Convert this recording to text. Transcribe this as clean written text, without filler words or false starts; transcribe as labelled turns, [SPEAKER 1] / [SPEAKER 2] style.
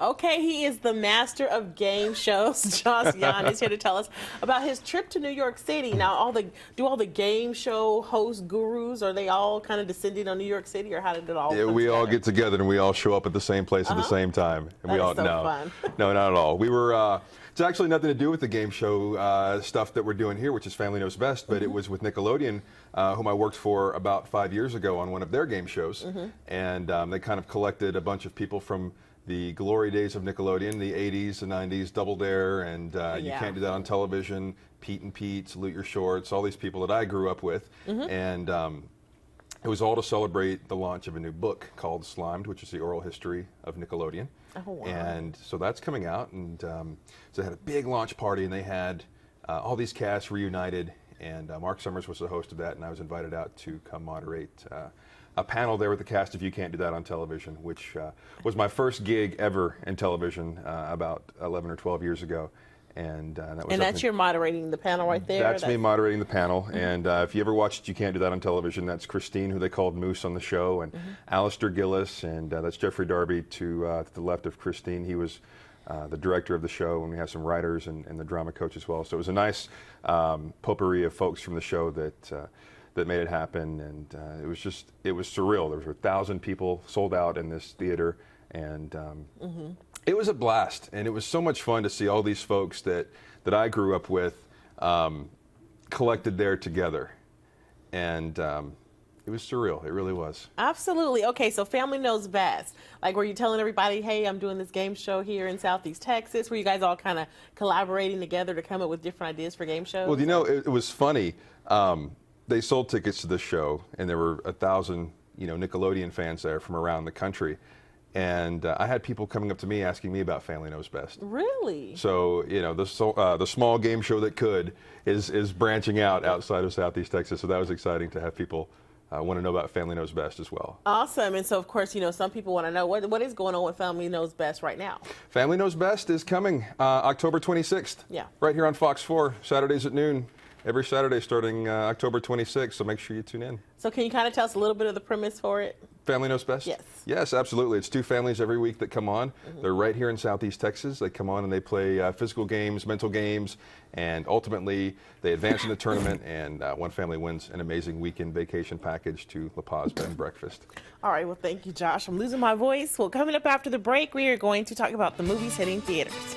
[SPEAKER 1] Okay, he is the master of game shows. Josh Yawn is here to tell us about his trip to New York City. Now, all the game show host gurus, are they all kind of descending on New York City, or how did it all
[SPEAKER 2] Yeah,
[SPEAKER 1] come
[SPEAKER 2] we
[SPEAKER 1] together?
[SPEAKER 2] all get together and we all show up at the same place at the same time. And we
[SPEAKER 1] That
[SPEAKER 2] all
[SPEAKER 1] is so
[SPEAKER 2] no,
[SPEAKER 1] fun.
[SPEAKER 2] no, not at all. We were. It's actually nothing to do with the game show stuff that we're doing here, which is Family Knows Best. But it was with Nickelodeon, whom I worked for about 5 years ago on one of their game shows, and they kind of collected a bunch of people from the glory days of Nickelodeon, the 80s, the 90s, Double Dare, and You Can't Do That on Television, Pete and Pete, Salute Your Shorts, all these people that I grew up with. And it was all to celebrate the launch of a new book called Slimed, which is the oral history of Nickelodeon.
[SPEAKER 1] Oh, wow.
[SPEAKER 2] And so that's coming out, and so they had a big launch party, and they had all these casts reunited, and Mark Summers was the host of that, and I was invited out to come moderate a panel there with the cast of You Can't Do That on Television, which was my first gig ever in television about 11 or 12 years ago. And that was
[SPEAKER 1] that's your moderating the panel right there?
[SPEAKER 2] That's me moderating the panel. And if you ever watched You Can't Do That on Television, that's Christine, who they called Moose on the show, and Alistair Gillis, and that's Jeffrey Darby to the left of Christine. He was the director of the show, and we have some writers and the drama coach as well. So it was a nice potpourri of folks from the show that made it happen, and it was surreal. There were 1,000 people sold out in this theater, and it was a blast, and it was so much fun to see all these folks that I grew up with collected there together, and it was surreal. It really was.
[SPEAKER 1] Absolutely. Okay, so Family Knows Best. Like, were you telling everybody, hey, I'm doing this game show here in Southeast Texas? Were you guys all kind of collaborating together to come up with different ideas for game shows?
[SPEAKER 2] Well, you know, it was funny. They sold tickets to the show, and there were 1,000, Nickelodeon fans there from around the country. And I had people coming up to me asking me about Family Knows Best.
[SPEAKER 1] Really?
[SPEAKER 2] So, the small game show that could is branching out outside of Southeast Texas. So that was exciting to have people want to know about Family Knows Best as well.
[SPEAKER 1] Awesome. And so, of course, some people want to know what is going on with Family Knows Best right now.
[SPEAKER 2] Family Knows Best is coming October 26th.
[SPEAKER 1] Yeah.
[SPEAKER 2] Right here on Fox 4, Saturdays at noon. Every Saturday starting October 26th, so make sure you tune in.
[SPEAKER 1] So can you kind of tell us a little bit of the premise for it?
[SPEAKER 2] Family Knows Best?
[SPEAKER 1] Yes.
[SPEAKER 2] Yes, absolutely. It's two families every week that come on. They're right here in Southeast Texas. They come on and they play physical games, mental games, and ultimately they advance in the tournament, and one family wins an amazing weekend vacation package to La Paz Bed and Breakfast.
[SPEAKER 1] All right, well, thank you, Josh. I'm losing my voice. Well, coming up after the break, we are going to talk about the movies hitting theaters.